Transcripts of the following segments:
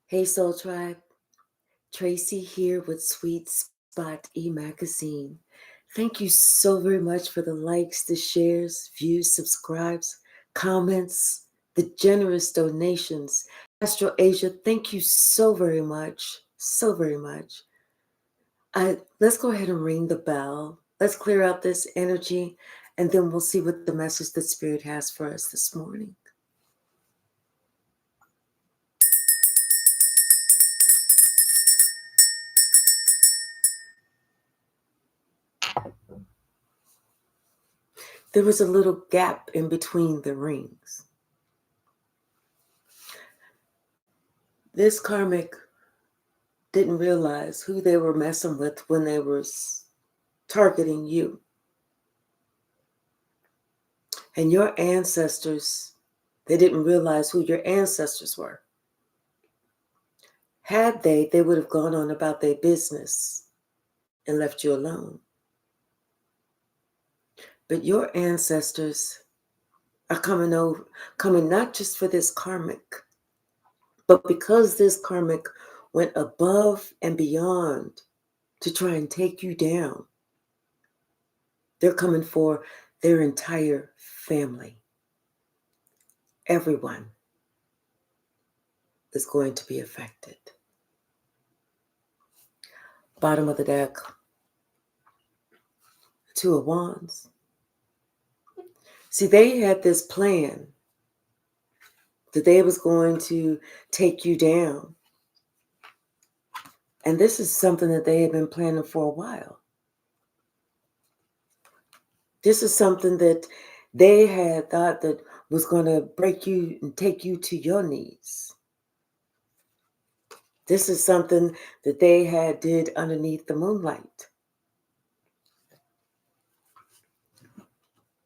Hey Soul Tribe, Tracy here with Sweet Spot e-magazine. Thank you so very much for the likes, the shares, views, subscribes, comments, the generous donations. Astro Asia, thank you so very much, so very much. Let's go ahead and ring the bell. Let's clear out this energy, and then we'll see what the message that Spirit has for us this morning. There was a little gap in between the rings. This karmic didn't realize who they were messing with when they were targeting you. And your ancestors, they didn't realize who your ancestors were. Had they would have gone on about their business and left you alone. But your ancestors are coming not just for this karmic, but because this karmic went above and beyond to try and take you down. They're coming for their entire family. Everyone is going to be affected. Bottom of the deck, Two of Wands. See, they had this plan that they was going to take you down. And this is something that they had been planning for a while. This is something that they had thought that was going to break you and take you to your knees. This is something that they had did underneath the moonlight.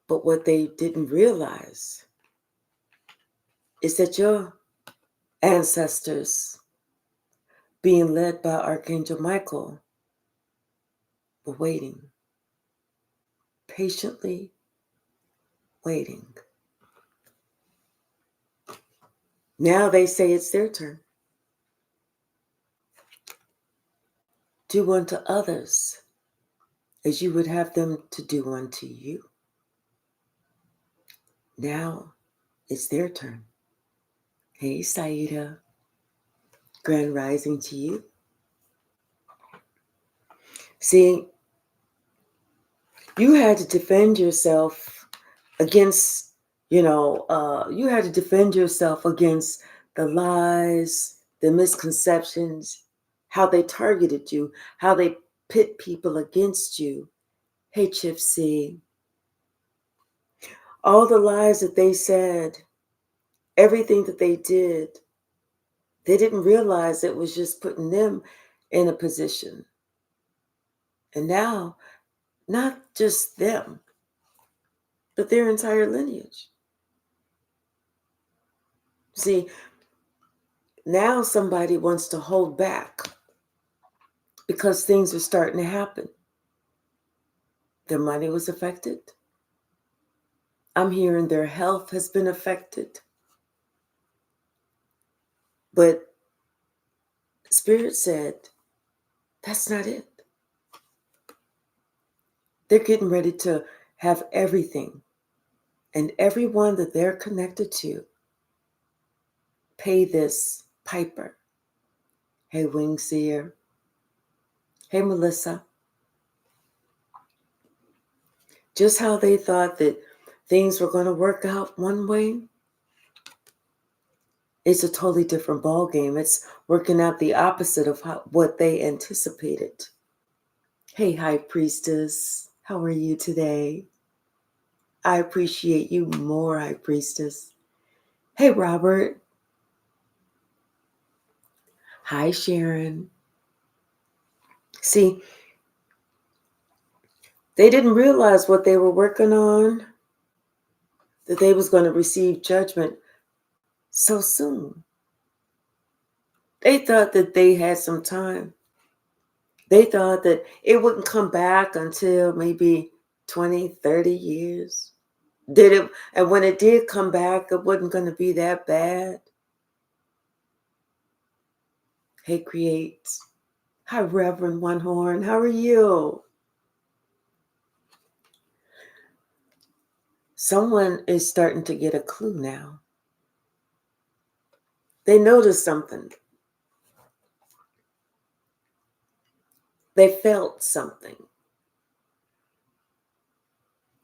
But what they didn't realize is that your ancestors, being led by Archangel Michael, were waiting, patiently waiting. Now they say it's their turn. Do unto others as you would have them to do unto you. Now it's their turn. Hey, Saida. Grand rising to you. See, you had to defend yourself against, you had to defend yourself against the lies, the misconceptions, how they targeted you, how they pit people against you. Hey, Hypsee. All the lies that they said, everything that they did, they didn't realize it was just putting them in a position. And now, not just them, but their entire lineage. See, now somebody wants to hold back because things are starting to happen. Their money was affected. I'm hearing their health has been affected. But Spirit said, that's not it. They're getting ready to have everything and everyone that they're connected to pay this piper. Hey, Wingseer. Hey, Melissa. Just how they thought that things were going to work out one way, it's a totally different ball game. It's working out the opposite of what they anticipated. Hey, High Priestess, how are you today? I appreciate you more, High Priestess. Hey, Robert. Hi, Sharon. See, they didn't realize what they were working on, that they was going to receive judgment so soon. They thought that they had some time. They thought that it wouldn't come back until maybe 20, 30 years. And when it did come back, it wasn't going to be that bad. Hey, Create. Hi, Reverend One Horn. How are you? Someone is starting to get a clue now. They noticed something. They felt something.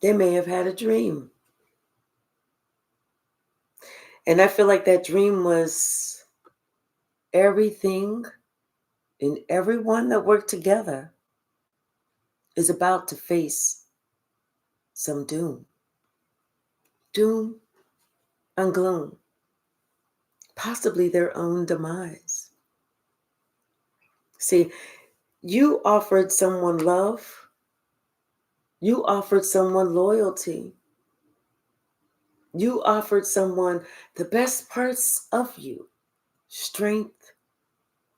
They may have had a dream. And I feel like that dream was everything and everyone that worked together is about to face some doom. Doom and gloom. Possibly their own demise. See, you offered someone love. You offered someone loyalty. You offered someone the best parts of you. Strength,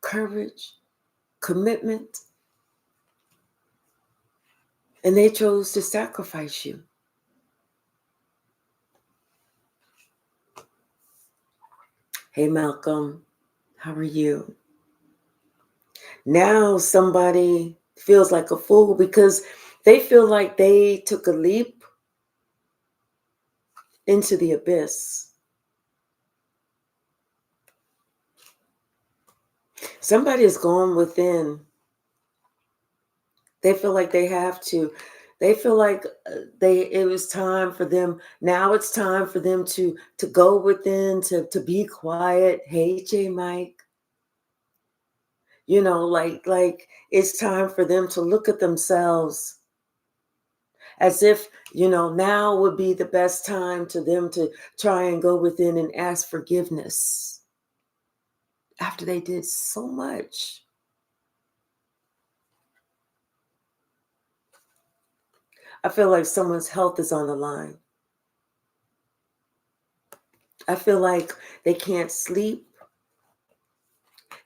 courage, commitment. And they chose to sacrifice you. Hey, Malcolm, how are you? Now somebody feels like a fool because they feel like they took a leap into the abyss. Somebody has gone within. They feel like they have to. They feel like it was time for them. Now it's time for them to go within, to be quiet. Hey, J Mike. You know, like it's time for them to look at themselves as if, you know, now would be the best time to them to try and go within and ask forgiveness after they did so much. I feel like someone's health is on the line. I feel like they can't sleep.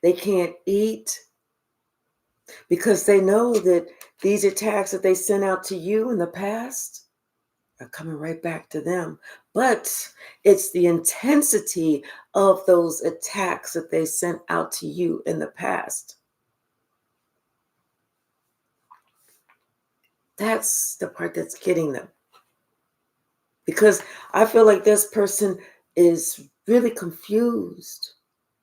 They can't eat because they know that these attacks that they sent out to you in the past are coming right back to them. But it's the intensity of those attacks that they sent out to you in the past. That's the part that's getting them. Because I feel like this person is really confused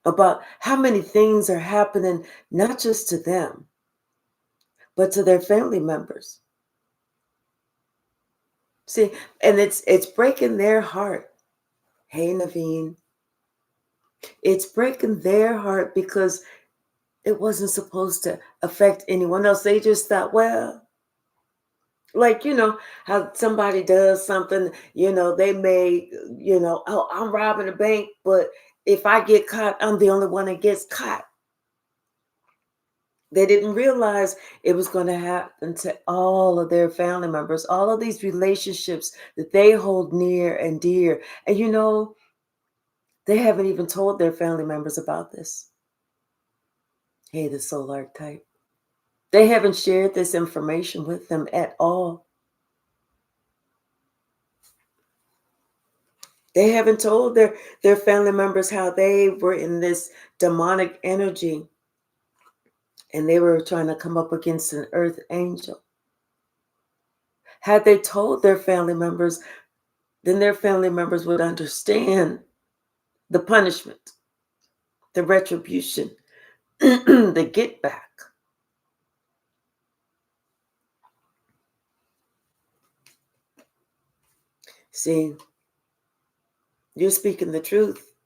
about how many things are happening, not just to them, but to their family members. See, and it's breaking their heart. Hey, Naveen. It's breaking their heart because it wasn't supposed to affect anyone else. They just thought, well, like, you know, how somebody does something, you know, they may, you know, oh, I'm robbing a bank, but if I get caught, I'm the only one that gets caught. They didn't realize it was going to happen to all of their family members, all of these relationships that they hold near and dear. And, you know, they haven't even told their family members about this. Hey, the soul archetype. They haven't shared this information with them at all. They haven't told their family members how they were in this demonic energy and they were trying to come up against an earth angel. Had they told their family members, then their family members would understand the punishment, the retribution, the get back. See, you're speaking the truth.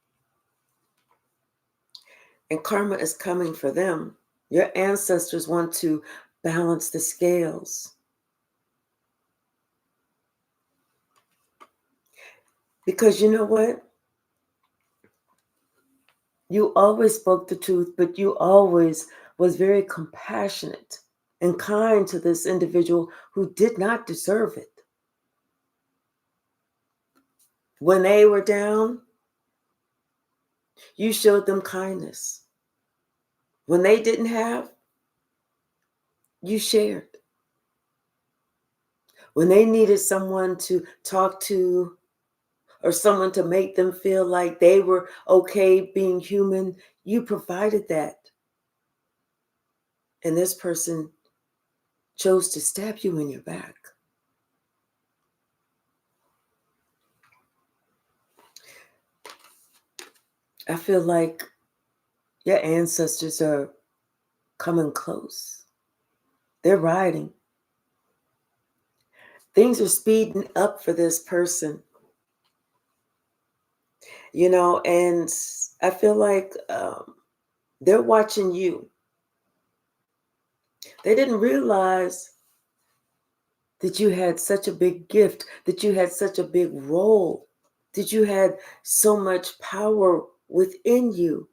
And karma is coming for them. Your ancestors want to balance the scales. Because you know what? You always spoke the truth, but you always was very compassionate and kind to this individual who did not deserve it. When they were down, you showed them kindness. When they didn't have, you shared. When they needed someone to talk to or someone to make them feel like they were okay being human, you provided that. And this person chose to stab you in your back. I feel like your ancestors are coming close. They're riding. Things are speeding up for this person, and I feel like they're watching you. They didn't realize that you had such a big gift, that you had such a big role, that you had so much power within you.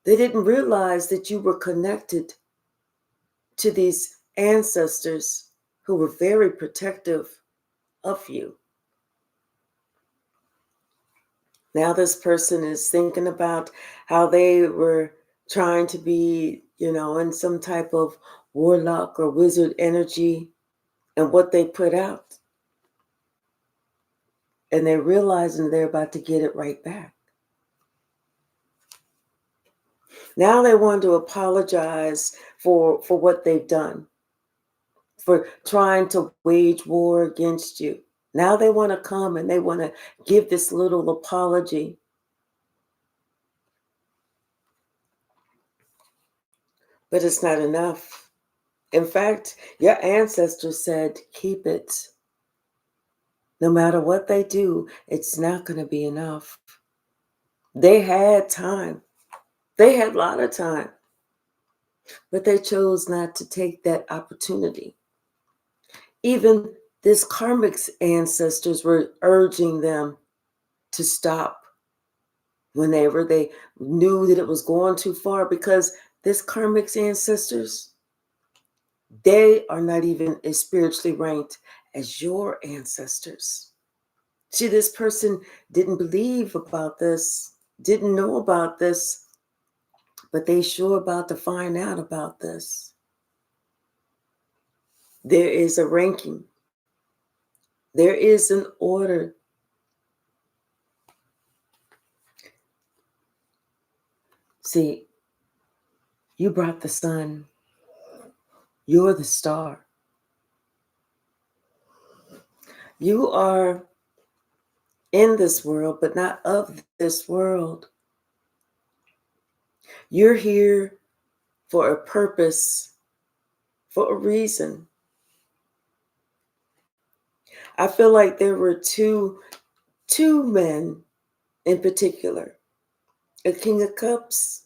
They didn't realize that you were connected to these ancestors who were very protective of you. Now this person is thinking about how they were trying to be, in some type of warlock or wizard energy and what they put out. And they're realizing they're about to get it right back. Now they want to apologize for what they've done, for trying to wage war against you. Now they want to come and they want to give this little apology. But it's not enough. In fact, your ancestors said, keep it. No matter what they do, it's not going to be enough. They had time. They had a lot of time. But they chose not to take that opportunity. Even this karmic's ancestors were urging them to stop whenever they knew that it was going too far, because this karmic's ancestors, they are not even as spiritually ranked as your ancestors. See, this person didn't believe about this, didn't know about this, but they sure about to find out about this. There is a ranking. There is an order. See, you brought the sun. You're the star. You are in this world, but not of this world. You're here for a purpose, for a reason. I feel like there were two men in particular, a King of Cups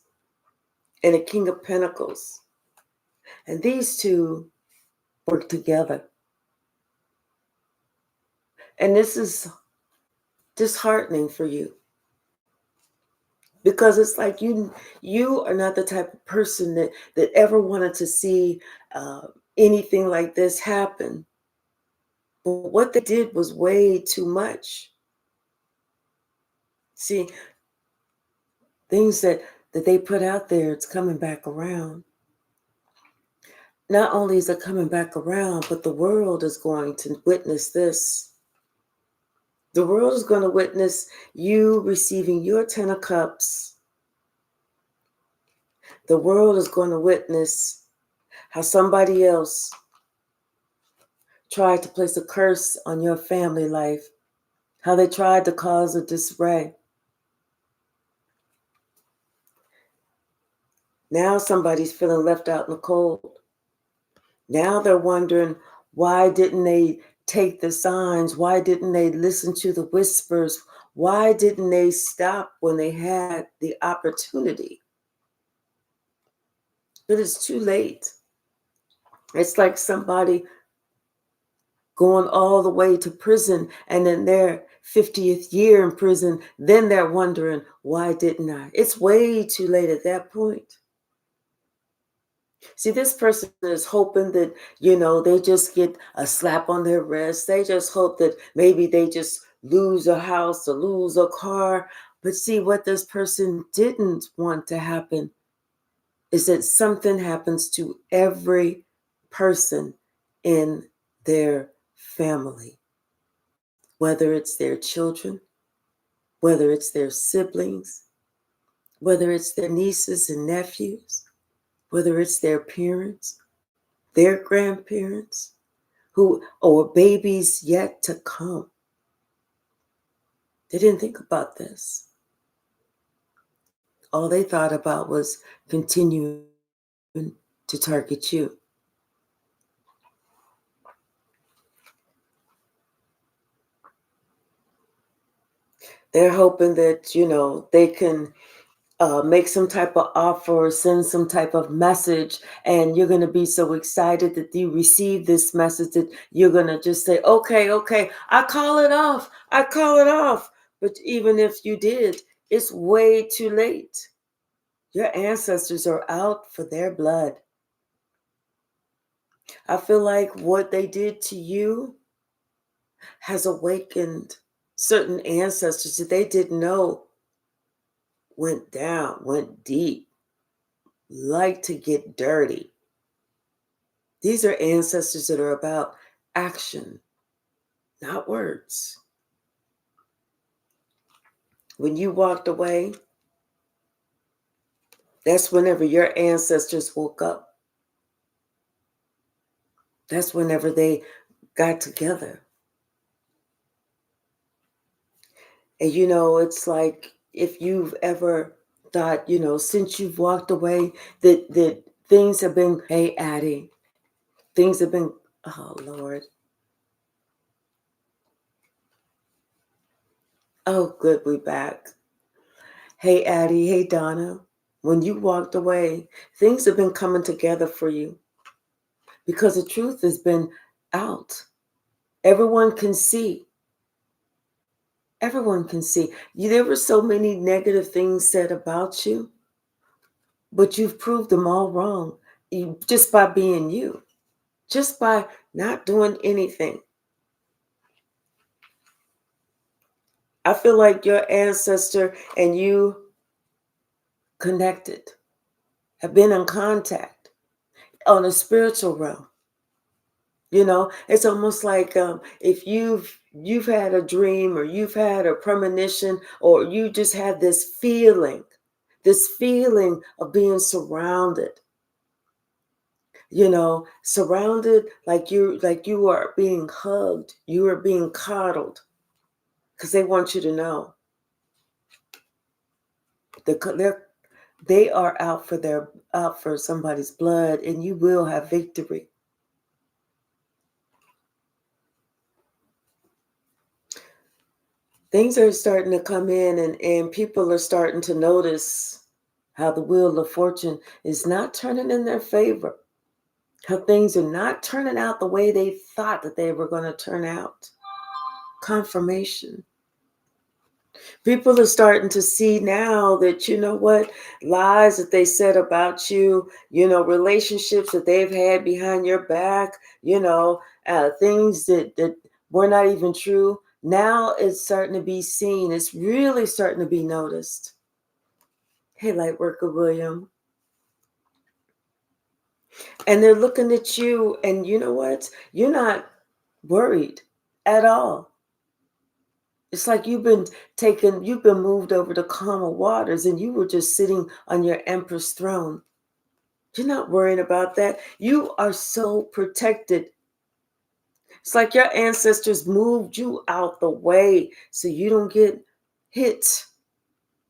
and a King of Pentacles. And these two work together. And this is disheartening for you, because it's like you are not the type of person that ever wanted to see anything like this happen. But what they did was way too much. See, things that they put out there, it's coming back around. Not only is it coming back around, but the world is going to witness this. The world is going to witness you receiving your 10 of Cups. The world is going to witness how somebody else tried to place a curse on your family life, how they tried to cause a disarray. Now somebody's feeling left out in the cold. Now they're wondering, why didn't they take the signs? Why didn't they listen to the whispers? Why didn't they stop when they had the opportunity? But it's too late. It's like somebody going all the way to prison, and in their 50th year in prison, then they're wondering, why didn't I? It's way too late at that point. See, this person is hoping that, they just get a slap on their wrist. They just hope that maybe they just lose a house or lose a car. But see, what this person didn't want to happen is that something happens to every person in their family, whether it's their children, whether it's their siblings, whether it's their nieces and nephews, whether it's their parents, their grandparents, or babies yet to come. They didn't think about this. All they thought about was continuing to target you. They're hoping that, they can make some type of offer or send some type of message, and you're going to be so excited that you receive this message that you're going to just say, okay, I call it off. But even if you did, it's way too late. Your ancestors are out for their blood. I feel like what they did to you has awakened certain ancestors that they didn't know went down, went deep, like to get dirty. These are ancestors that are about action, not words. When you walked away, that's whenever your ancestors woke up. That's whenever they got together. And it's like if you've ever thought, since you've walked away, that things have been, hey, Addie, things have been, oh, Lord. Oh, good, we back. Hey, Addie, hey, Donna. When you walked away, things have been coming together for you because the truth has been out. Everyone can see. Everyone can see. There were so many negative things said about you, but you've proved them all wrong just by being you, just by not doing anything. I feel like your ancestor and you connected, have been in contact on a spiritual realm. It's almost like if you've had a dream, or you've had a premonition, or you just had this feeling of being surrounded. Surrounded, like you are being hugged, you are being coddled, because they want you to know they are out for somebody's blood, and you will have victory. Things are starting to come in, and people are starting to notice how the wheel of fortune is not turning in their favor, how things are not turning out the way they thought that they were going to turn out. Confirmation. People are starting to see now that, lies that they said about you, relationships that they've had behind your back, things that were not even true. Now it's starting to be seen. It's really starting to be noticed. Hey, Lightworker William. And they're looking at you, and you know what? You're not worried at all. It's like you've been moved over to calmer waters, and you were just sitting on your Empress throne. You're not worrying about that. You are so protected. It's like your ancestors moved you out the way so you don't get hit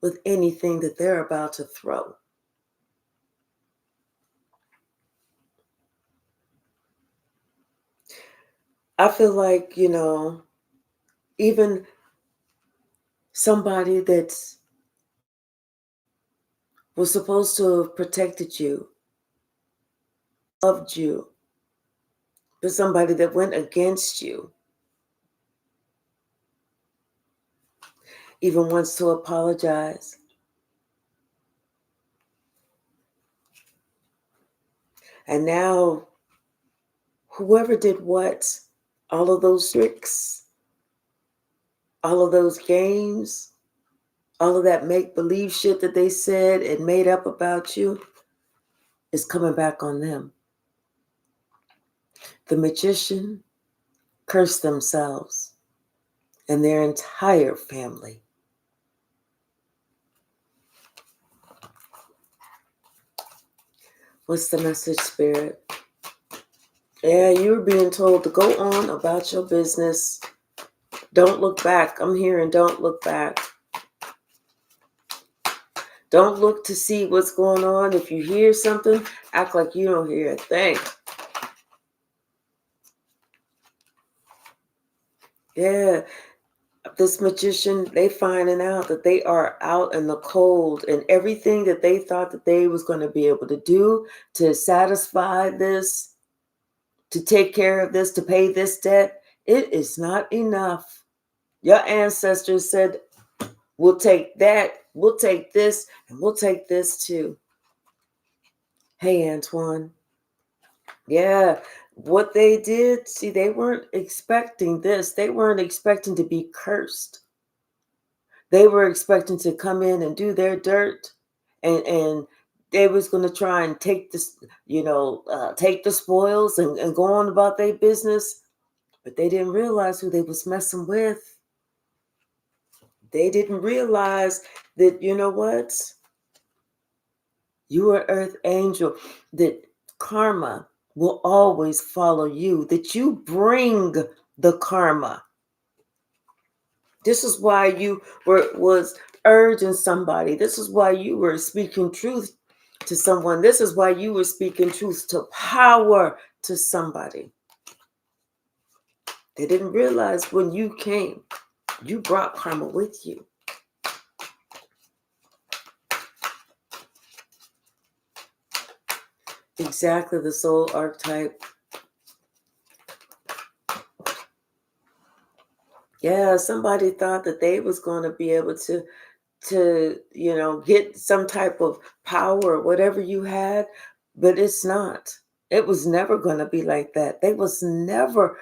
with anything that they're about to throw. I feel like, even somebody that was supposed to have protected you, loved you, but somebody that went against you, even wants to apologize. And now, whoever did what, all of those tricks, all of those games, all of that make-believe shit that they said and made up about you is coming back on them. The magician cursed themselves and their entire family. What's the message, Spirit? Yeah, you're being told to go on about your business. Don't look back. I'm hearing don't look back. Don't look to see what's going on. If you hear something, act like you don't hear a thing. Yeah, this magician, they finding out that they are out in the cold, and everything that they thought that they was going to be able to do to satisfy this, to take care of this, to pay this debt, it is not enough. Your ancestors said, we'll take that, we'll take this, and we'll take this too. Hey, Antoine. Yeah, what they did, see, they weren't expecting this. They weren't expecting to be cursed. They were expecting to come in and do their dirt, and they was going to try and take this, take the spoils and go on about their business. But they didn't realize who they was messing with. They didn't realize that, you know what? You are earth angel, that karma will always follow you, that you bring the karma. This is why you was urging somebody. This is why you were speaking truth to someone. This is why you were speaking truth to power to somebody. They didn't realize when you came, you brought karma with you. Exactly, the soul archetype. Yeah, somebody thought that they was going to be able to get some type of power or whatever you had, but it's not. It was never going to be like that. They was never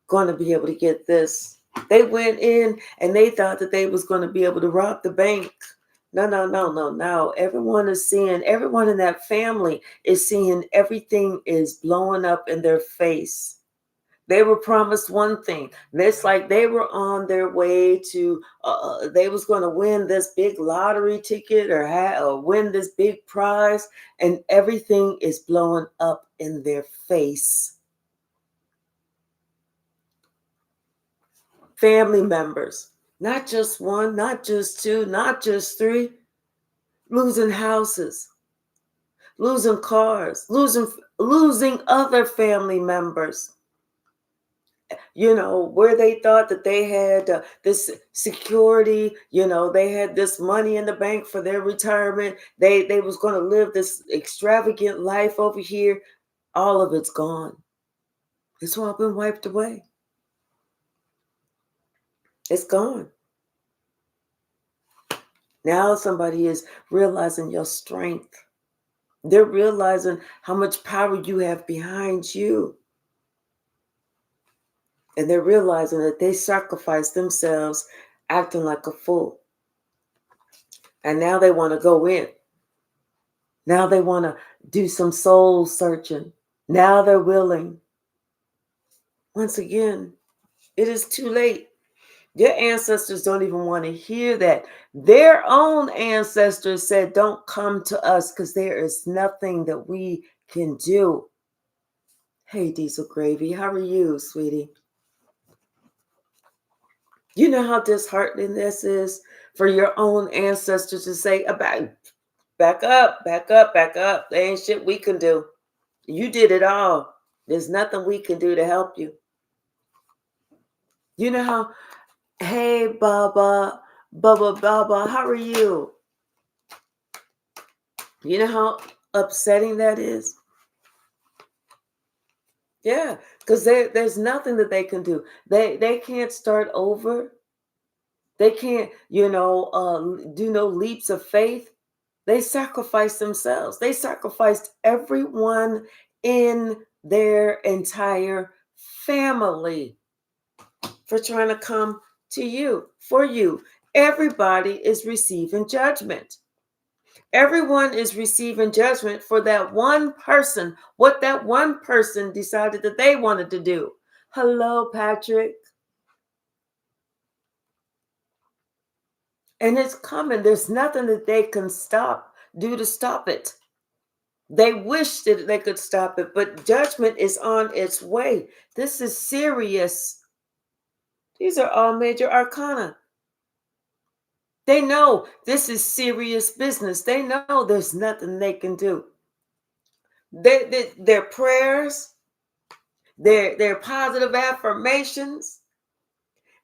going to be able to get this. They went in and they thought that they was going to be able to rob the bank. No, no, no, no, no. Everyone is seeing, everyone in that family is seeing everything is blowing up in their face. They were promised one thing. It's like they were on their way to, they was going to win this big lottery ticket or win this big prize, and everything is blowing up in their face. Family members, not just one, not just two, not just three, losing houses, losing cars, losing other family members. Where they thought that they had this security, they had this money in the bank for their retirement. They was going to live this extravagant life over here. All of it's gone. It's all been wiped away. It's gone. Now somebody is realizing your strength. They're realizing how much power you have behind you. And they're realizing that they sacrificed themselves acting like a fool. And now they want to go in. Now they want to do some soul searching. Now they're willing. Once again, it is too late. Your ancestors don't even want to hear that. Their own ancestors said, don't come to us because there is nothing that we can do. Hey, Diesel Gravy, how are you, sweetie? You know how disheartening this is for your own ancestors to say, back up, back up, back up. There ain't shit we can do. You did it all. There's nothing we can do to help you. You know how, hey, Baba, how are you? You know how upsetting that is? Yeah, because there's nothing that they can do. They can't start over. They can't, do no leaps of faith. They sacrificed themselves. They sacrificed everyone in their entire family for trying to come to you, for you. Everybody is receiving judgment. Everyone is receiving judgment for that one person, what that one person decided that they wanted to do. Hello, Patrick. And it's coming. There's nothing that they can do to stop it. They wish that they could stop it, but judgment is on its way. This is serious. These are all major arcana. They know this is serious business. They know there's nothing they can do. Their prayers, their positive affirmations,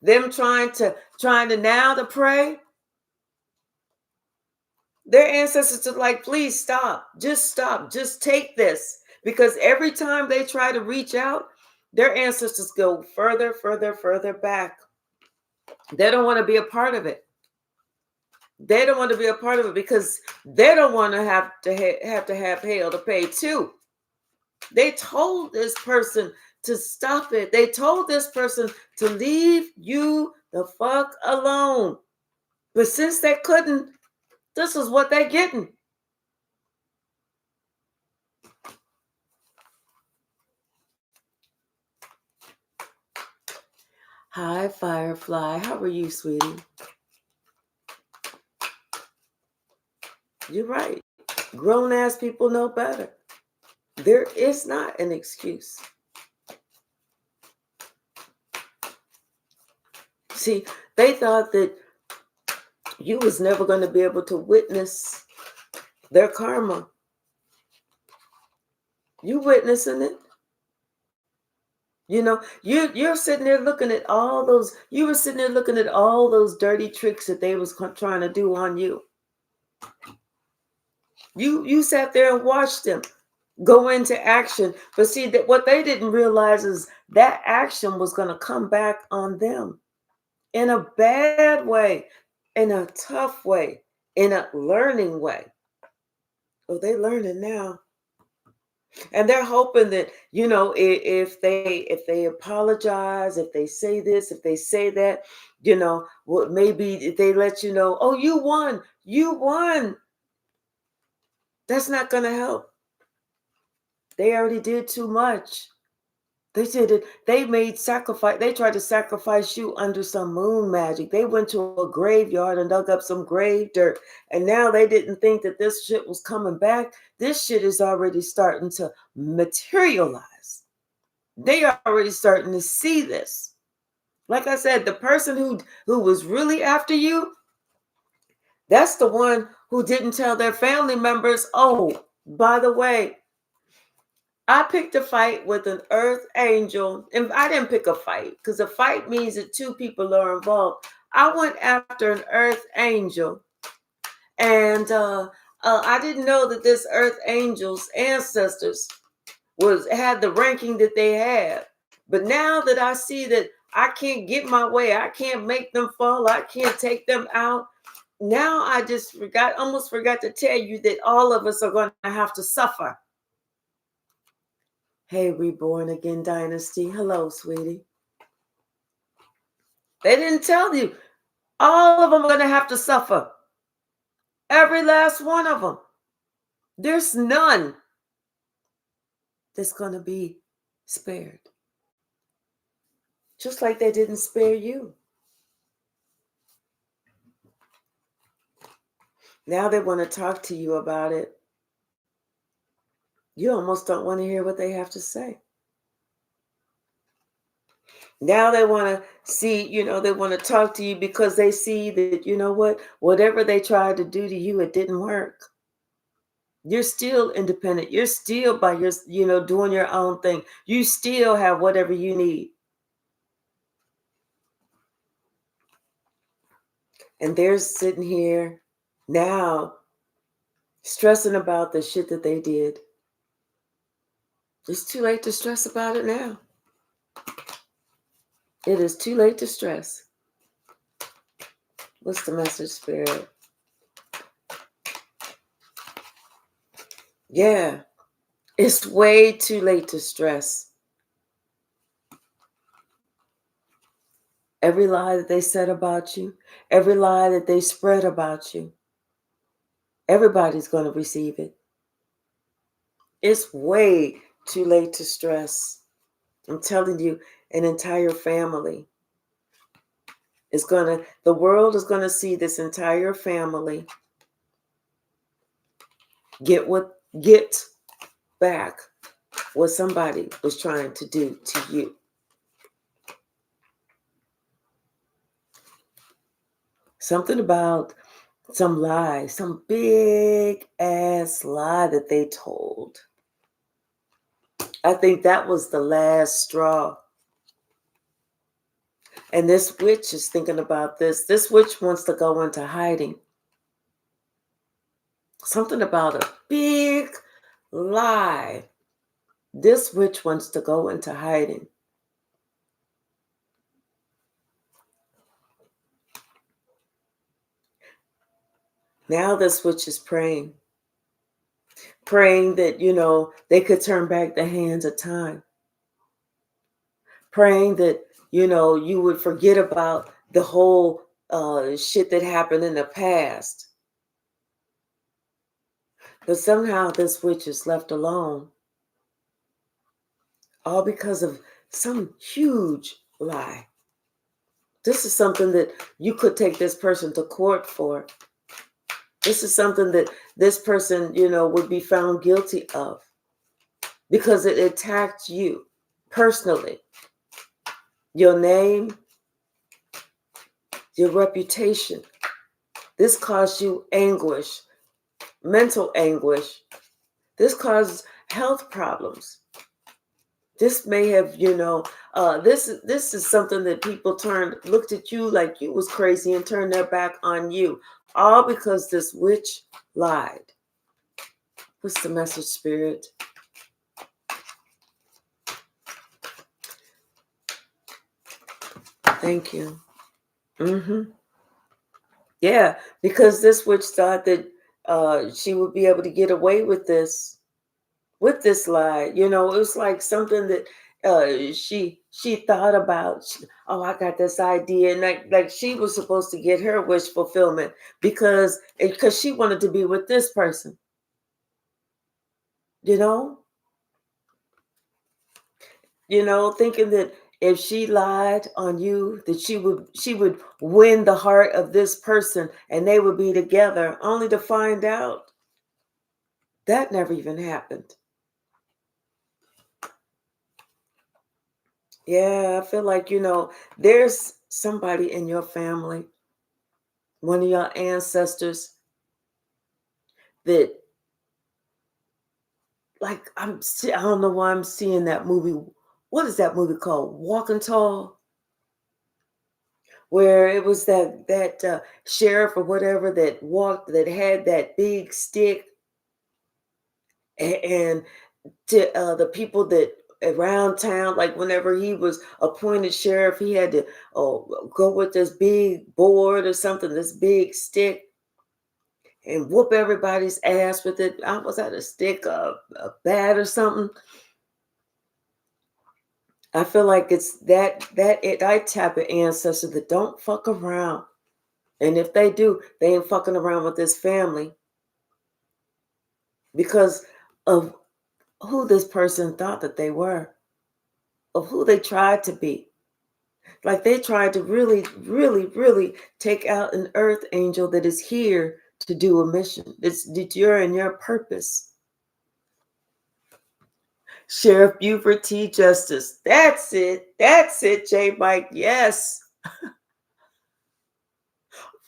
them trying to now to pray. Their ancestors are like, please stop, just take this. Because every time they try to reach out, their ancestors go further, further, further back. They don't want to be a part of it. They don't want to be a part of it because they don't want to have hell to pay too. They told this person to stop it. They told this person to leave you the fuck alone. But since they couldn't, this is what they're getting. Hi, Firefly. How are you, sweetie? You're right. Grown-ass people know better. There is not an excuse. See, they thought that you was never going to be able to witness their karma. You witnessing it. You know, you're sitting there looking at all those, you were sitting there looking at all those dirty tricks that they was trying to do on you. You sat there and watched them go into action. But see, that what they didn't realize is that action was going to come back on them in a bad way, in a tough way, in a learning way. Oh, they learning now. And they're hoping that, you know, if they apologize, if they say this, if they say that, you know, well, maybe if they let you know, oh, you won. That's not going to help. They already did too much. They did it. They made sacrifice. They tried to sacrifice you under some moon magic. They went to a graveyard and dug up some grave dirt. And now they didn't think that this shit was coming back. This shit is already starting to materialize. They are already starting to see this. Like I said, the person who was really after you, that's the one who didn't tell their family members, oh, by the way, I picked a fight with an earth angel, and I didn't pick a fight because a fight means that two people are involved. I went after an earth angel, and I didn't know that this earth angel's ancestors had the ranking that they have. But now that I see that I can't get my way, I can't make them fall, I can't take them out. Now I just almost forgot to tell you that all of us are going to have to suffer. Hey, Reborn Again Dynasty. Hello, sweetie. They didn't tell you. All of them are going to have to suffer. Every last one of them. There's none that's going to be spared. Just like they didn't spare you. Now they want to talk to you about it. You almost don't want to hear what they have to say. Now they want to see, they want to talk to you because they see that, whatever they tried to do to you, it didn't work. You're still independent. You're still by your, doing your own thing. You still have whatever you need. And they're sitting here now stressing about the shit that they did. It's too late to stress about it now. It is too late to stress. What's the message, Spirit? Yeah, it's way too late to stress. Every lie that they said about you, every lie that they spread about you, everybody's going to receive it. It's way too late to stress. I'm telling you, an entire family the world is going to see this entire family get back what somebody was trying to do to you. Something about some lie, some big ass lie that they told. I think that was the last straw. And this witch is thinking about this. This witch wants to go into hiding. Something about a big lie. This witch wants to go into hiding. Now this witch is praying. Praying that, they could turn back the hands of time. Praying that, you would forget about the whole shit that happened in the past. But somehow this witch is left alone. All because of some huge lie. This is something that you could take this person to court for. This is something that this person, would be found guilty of because it attacked you personally. Your name, your reputation. This caused you anguish, mental anguish. This caused health problems. This may have, this is something that people looked at you like you was crazy and turned their back on you. All because this witch lied. What's the message, Spirit? Thank you. Yeah, because this witch thought that she would be able to get away with this lie. It was like something that she thought about. Oh, I got this idea, and like she was supposed to get her wish fulfillment because she wanted to be with this person. Thinking that if she lied on you, that she would win the heart of this person and they would be together, only to find out that never even happened. Yeah, I feel like, there's somebody in your family, one of your ancestors that, like, I don't know why I'm seeing that movie. What is that movie called? Walking Tall? Where it was that sheriff or whatever that had that big stick, and to the people that around town, like whenever he was appointed sheriff, he had to go with this big board or something, this big stick, and whoop everybody's ass with it. Was that a stick, a bat or something? I feel like it's that type of ancestor that don't fuck around. And if they do, they ain't fucking around with this family because of who this person thought that they were, of who they tried to be. Like they tried to really, really, really take out an earth angel that is here to do a mission. That you're in your purpose. Sheriff Buford T. Justice. That's it. That's it, J. Mike. Yes.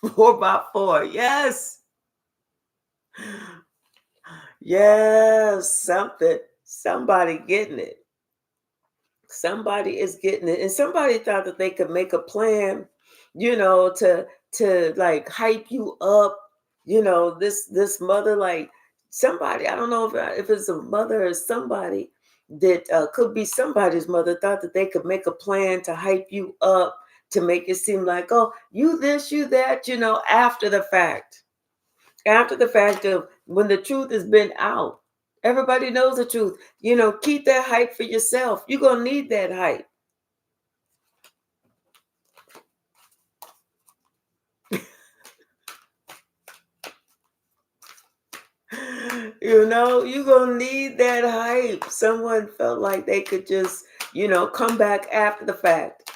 4x4. Yes. Yes. Somebody getting it. Somebody is getting it. And somebody thought that they could make a plan, to like hype you up. This mother, like somebody, I don't know if it's a mother or somebody that could be somebody's mother, thought that they could make a plan to hype you up, to make it seem like, oh, you this, you that, after the fact. After the fact of when the truth has been out. Everybody knows the truth. Keep that hype for yourself. You're going to need that hype. You're going to need that hype. Someone felt like they could just, come back after the fact.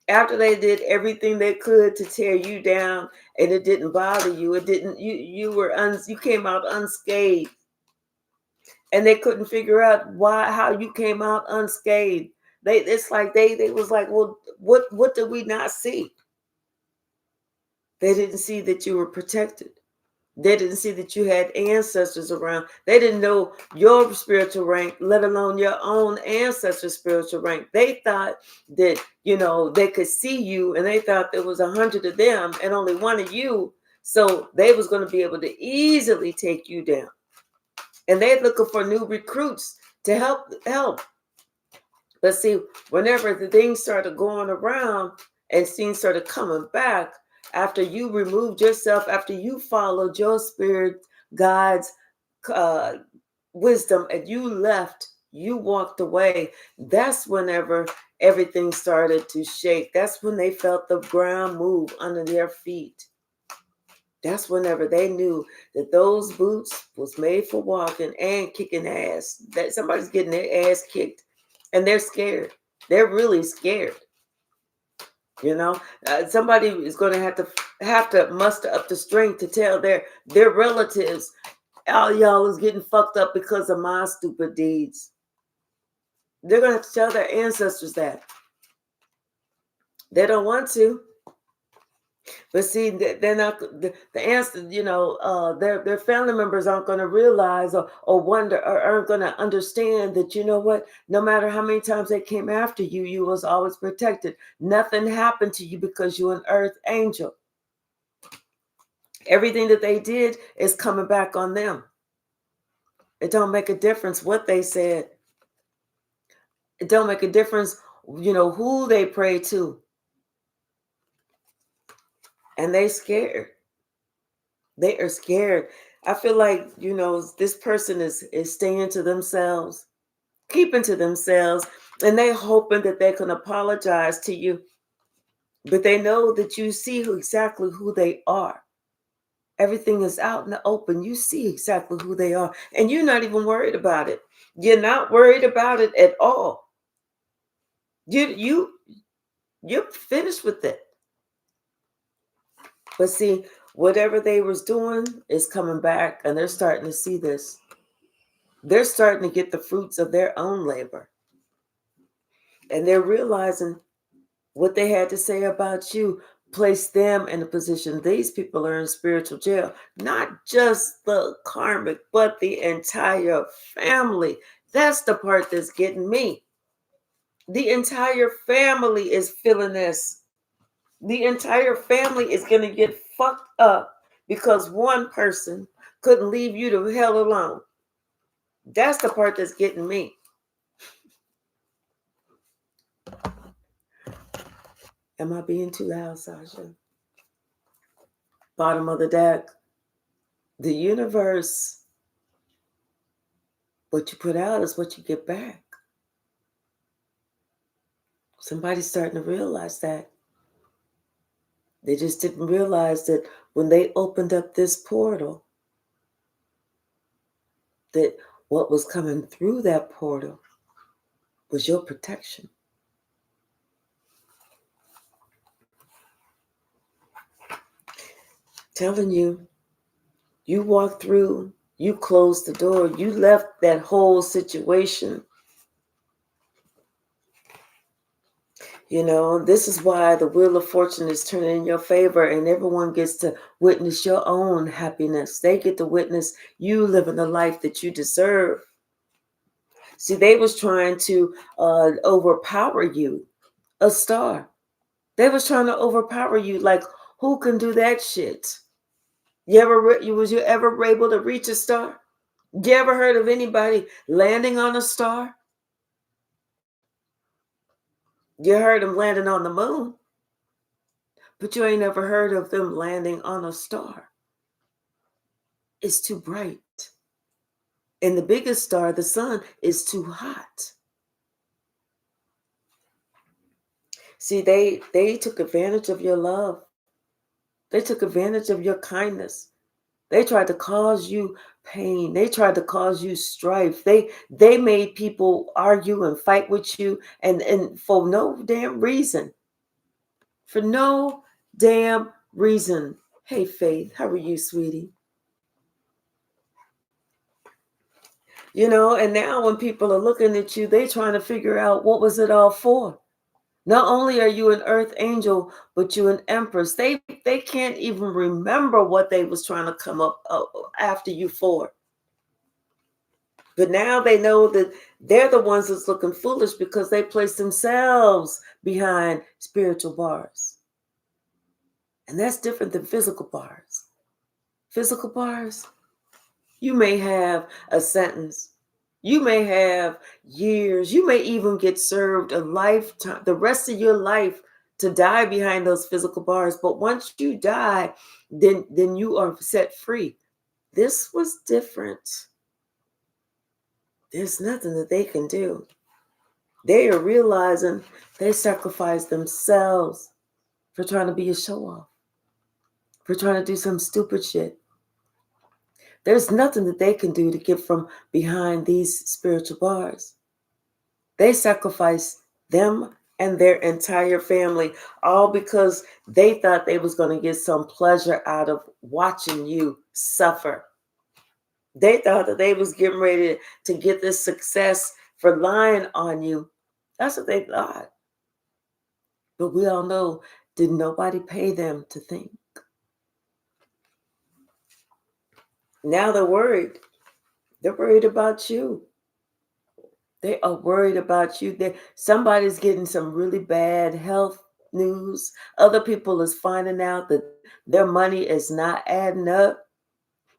After they did everything they could to tear you down and it didn't bother you. It didn't, you came out unscathed. and they couldn't figure out how you came out unscathed. It's like they was like, well, what did we not see? They didn't see that you were protected. They didn't see that you had ancestors around. They didn't know your spiritual rank, let alone your own ancestors' spiritual rank. They thought that, they could see you, and they thought there was 100 of them and only one of you. So they was going to be able to easily take you down. And they're looking for new recruits to help. But see, whenever the things started going around and things started coming back, after you removed yourself, after you followed your spirit, God's uh, wisdom, and you left, you walked away, that's whenever everything started to shake. That's when they felt the ground move under their feet. That's whenever they knew that those boots was made for walking and kicking ass. That somebody's getting their ass kicked, and they're scared. They're really scared. Somebody is going to have to muster up the strength to tell their relatives, all y'all is getting fucked up because of my stupid deeds. They're going to have to tell their ancestors that. They don't want to. But see, they're not the answer. Their family members aren't going to realize or wonder or aren't going to understand that. You know what? No matter how many times they came after you, you was always protected. Nothing happened to you because you're an earth angel. Everything that they did is coming back on them. It don't make a difference what they said. It don't make a difference, who they pray to. And they scared. They are scared. I feel like, this person is staying to themselves, keeping to themselves, and they hoping that they can apologize to you. But they know that you see exactly who they are. Everything is out in the open. You see exactly who they are. And you're not even worried about it. You're not worried about it at all. You're finished with it. But see, whatever they was doing is coming back, and they're starting to see this. They're starting to get the fruits of their own labor. And they're realizing what they had to say about you placed them in a position. These people are in spiritual jail. Not just the karmic, but the entire family. That's the part that's getting me. The entire family is feeling this. The entire family is going to get fucked up because one person couldn't leave you to hell alone. That's the part that's getting me. Am I being too loud, Sasha? Bottom of the deck. The universe, what you put out is what you get back. Somebody's starting to realize that. They just didn't realize that when they opened up this portal, that what was coming through that portal was your protection. Telling you, you walked through, you closed the door, you left that whole situation. This is why the wheel of fortune is turning in your favor, and everyone gets to witness your own happiness. They get to witness you living the life that you deserve. See, they was trying to overpower you, a star. They was trying to overpower you. Like, who can do that shit? Was you ever able to reach a star? You ever heard of anybody landing on a star? You heard them landing on the moon, but you ain't never heard of them landing on a star. It's too bright. And the biggest star, the sun, is too hot. See, they took advantage of your love. They took advantage of your kindness. They tried to cause you pain. They tried to cause you strife. They made people argue and fight with you and for no damn reason. For no damn reason. Hey, Faith, how are you, sweetie? And now when people are looking at you, they trying to figure out what was it all for. Not only are you an earth angel, but you an empress. They can't even remember what they was trying to come up after you for. But now they know that they're the ones that's looking foolish because they place themselves behind spiritual bars. And that's different than physical bars. Physical bars, you may have a sentence. You may have years. You may even get served a lifetime, the rest of your life, to die behind those physical bars. But once you die, then you are set free. This was different. There's nothing that they can do. They are realizing they sacrificed themselves for trying to be a show off, for trying to do some stupid shit. There's nothing that they can do to get from behind these spiritual bars. They sacrificed them and their entire family, all because they thought they was going to get some pleasure out of watching you suffer. They thought that they was getting ready to get this success for lying on you. That's what they thought. But we all know, did nobody pay them to think? Now they're worried. They're worried about you. They are worried about you. Somebody's getting some really bad health news. Other people is finding out that their money is not adding up.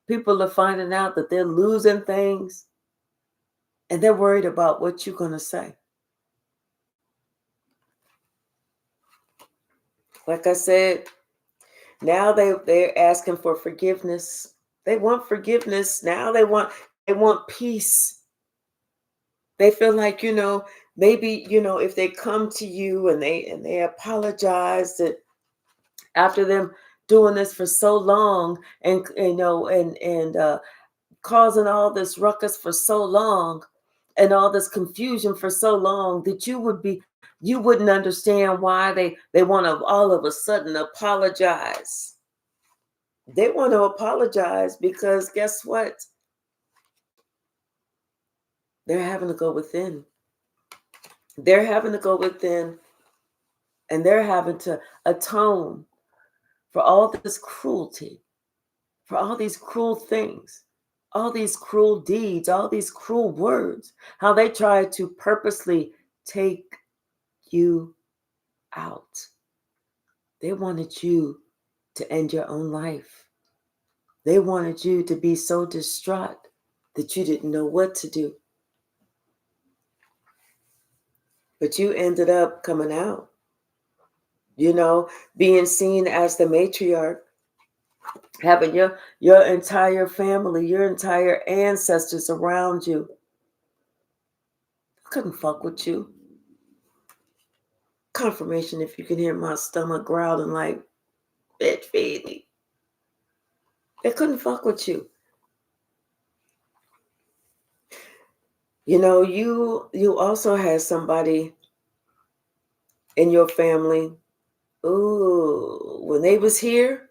People are finding out that they're losing things. And they're worried about what you're going to say. Like I said, now they're asking for forgiveness. They want forgiveness. Now they want peace. They feel like, maybe, if they come to you and they apologize that after them doing this for so long and causing all this ruckus for so long and all this confusion for so long, that you wouldn't understand why they want to all of a sudden apologize. They want to apologize because guess what? They're having to go within. They're having to go within, and they're having to atone for all this cruelty, for all these cruel things, all these cruel deeds, all these cruel words, how they try to purposely take you out. They wanted you to end your own life. They wanted you to be so distraught that you didn't know what to do. But you ended up coming out, being seen as the matriarch, having your entire family, your entire ancestors around you. I couldn't fuck with you. Confirmation if you can hear my stomach growling like, bitch, feed me. They couldn't fuck with you. You also had somebody in your family. Ooh, when they was here,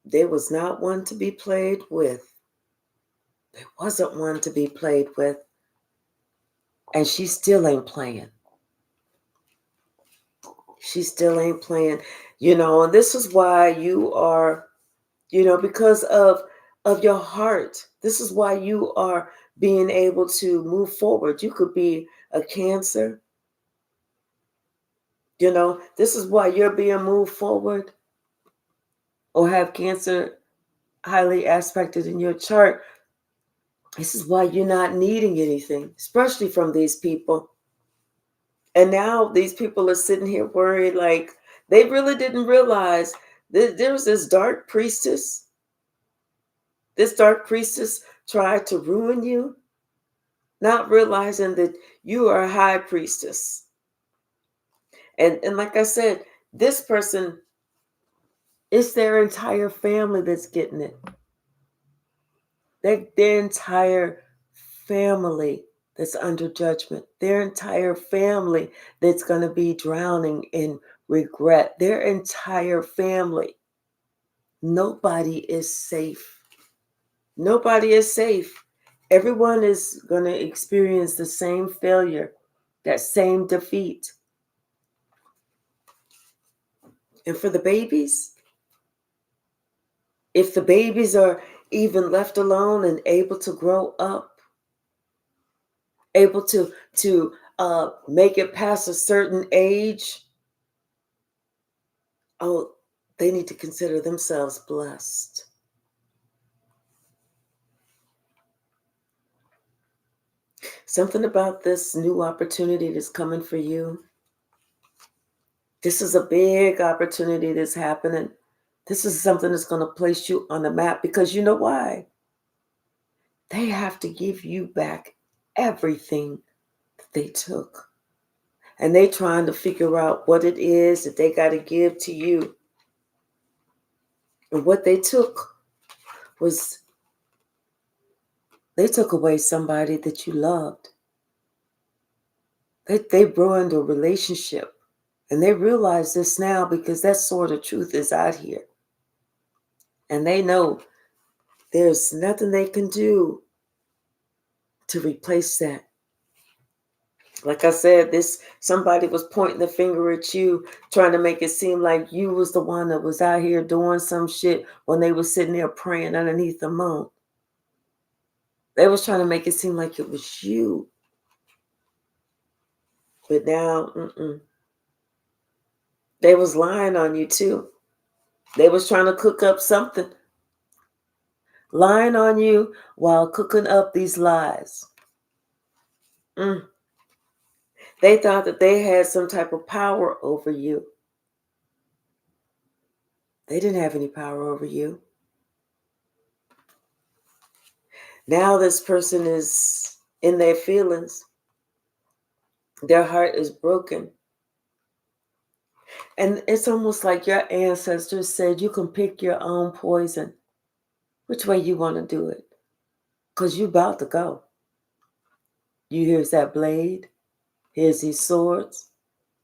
there was not one to be played with. There wasn't one to be played with. And she still ain't playing. She still ain't playing. And this is why you are, because of your heart. This is why you are being able to move forward. You could be a Cancer. This is why you're being moved forward or have Cancer highly aspected in your chart. This is why you're not needing anything, especially from these people. And now these people are sitting here worried, like they really didn't realize that there was this dark priestess. This dark priestess tried to ruin you, not realizing that you are a high priestess. And like I said, this person, it's their entire family that's getting it. Their entire family that's under judgment. Their entire family that's going to be drowning in regret. Their entire family. Nobody is safe. Nobody is safe. Everyone is going to experience the same failure, that same defeat. And for the babies, if the babies are even left alone and able to grow up, able to make it past a certain age, oh, they need to consider themselves blessed. Something about this new opportunity that's coming for you. This is a big opportunity that's happening. This is something that's going to place you on the map, because you know why? They have to give you back everything that they took. And they trying to figure out what it is that they got to give to you. And what they took was, they took away somebody that you loved. They ruined a relationship. And they realize this now because that sort of truth is out here. And they know there's nothing they can do to replace that. Like I said, somebody was pointing the finger at you, trying to make it seem like you was the one that was out here doing some shit when they were sitting there praying underneath the moon. They was trying to make it seem like it was you. But now, they was lying on you too. They was trying to cook up something. Lying on you while cooking up these lies. They thought that they had some type of power over you. They didn't have any power over you. Now this person is in their feelings. Their heart is broken. And it's almost like your ancestors said, you can pick your own poison. Which way you want to do it? Because you're about to go. Here's that blade. Here's these swords.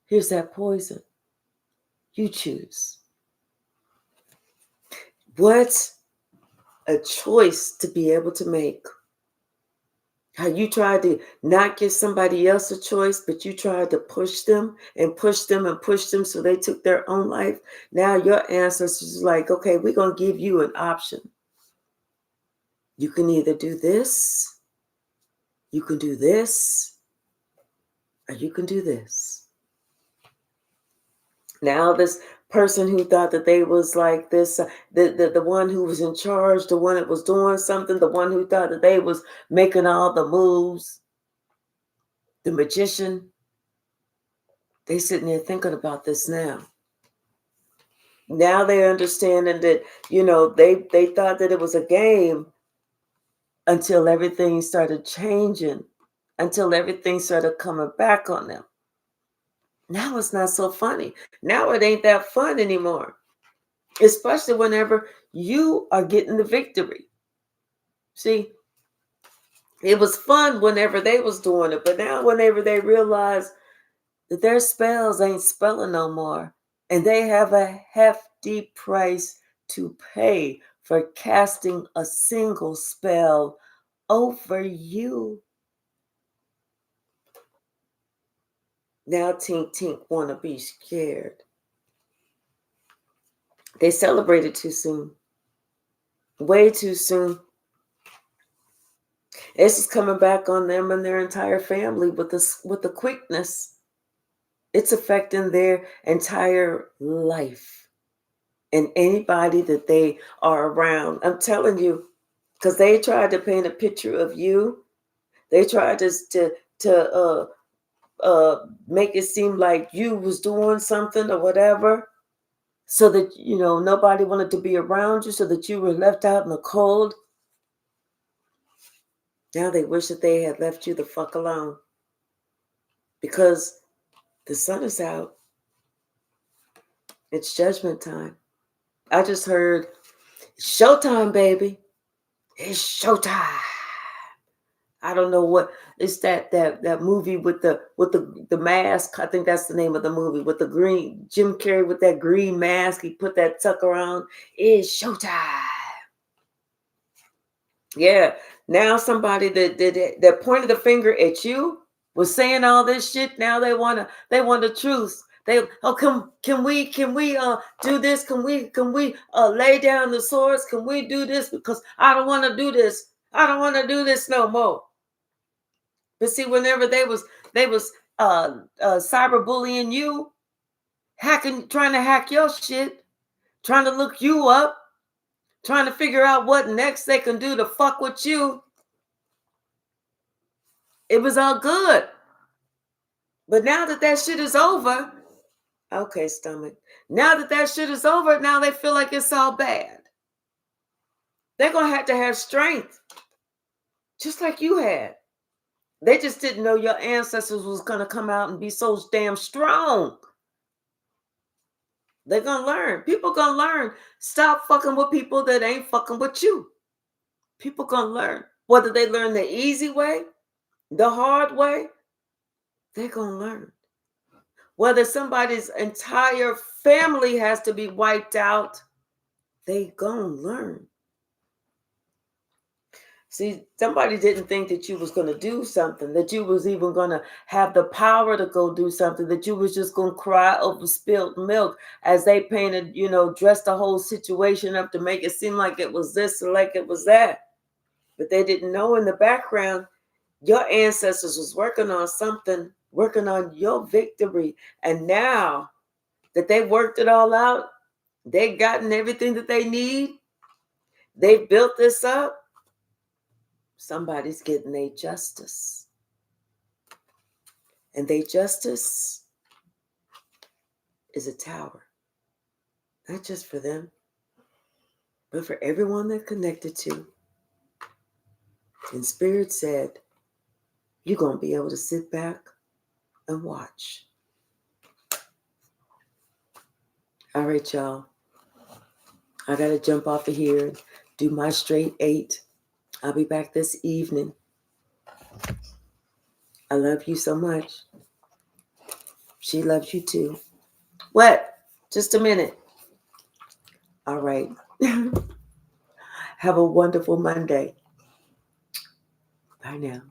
Here's that poison. You choose. What a choice to be able to make. How you tried to not give somebody else a choice, but you tried to push them and push them and push them so they took their own life. Now your ancestors are like, okay, we're going to give you an option. You can either do this, you can do this, or you can do this. Now this person who thought that they was like this, the one who was in charge, the one that was doing something, the one who thought that they was making all the moves, the magician, they sitting there thinking about this now. Now they're understanding that, they thought that it was a game until everything started changing, until everything started coming back on them. Now it's not so funny. Now it ain't that fun anymore. Especially whenever you are getting the victory. See, it was fun whenever they was doing it, but now whenever they realize that their spells ain't spelling no more, and they have a hefty price to pay for casting a single spell over you. Now Tink Tink want to be scared. They celebrated too soon. Way too soon. This is coming back on them and their entire family with the quickness. It's affecting their entire life and anybody that they are around. I'm telling you, because they tried to paint a picture of you. They tried to make it seem like you was doing something or whatever, so that nobody wanted to be around you, so that you were left out in the cold. Now they wish that they had left you the fuck alone, because the sun is out. It's judgment time. I just heard, it's showtime, baby. It's showtime. I don't know what it's that movie with the mask. I think that's the name of the movie, with the green Jim Carrey with that green mask. He put that tucker on. It's showtime. Yeah, Now somebody that pointed the finger at you was saying all this shit. Now they want the truth. They can we do this? Can we lay down the swords? Can we do this? Because I don't want to do this. I don't want to do this no more. But see, whenever they was cyberbullying you, trying to hack your shit, trying to look you up, trying to figure out what next they can do to fuck with you, it was all good. But now that shit is over, okay, stomach. Now that shit is over, now they feel like it's all bad. They're going to have strength, just like you had. They just didn't know your ancestors was going to come out and be so damn strong. They're going to learn. People going to learn. Stop fucking with people that ain't fucking with you. People going to learn. Whether they learn the easy way, the hard way, they're going to learn. Whether somebody's entire family has to be wiped out, they gonna learn. See, somebody didn't think that you was going to do something, that you was even going to have the power to go do something, that you was just going to cry over spilled milk as they painted, dressed the whole situation up to make it seem like it was this or like it was that. But they didn't know in the background, your ancestors was working on something, working on your victory. And now that they worked it all out, they've gotten everything that they need. They built this up. Somebody's getting their justice. And their justice is a tower. Not just for them, but for everyone they're connected to. And Spirit said, you're going to be able to sit back and watch. All right, y'all. I got to jump off of here and do my straight 8. I'll be back this evening. I love you so much. She loves you too. What? Just a minute. All right. Have a wonderful Monday. Bye now.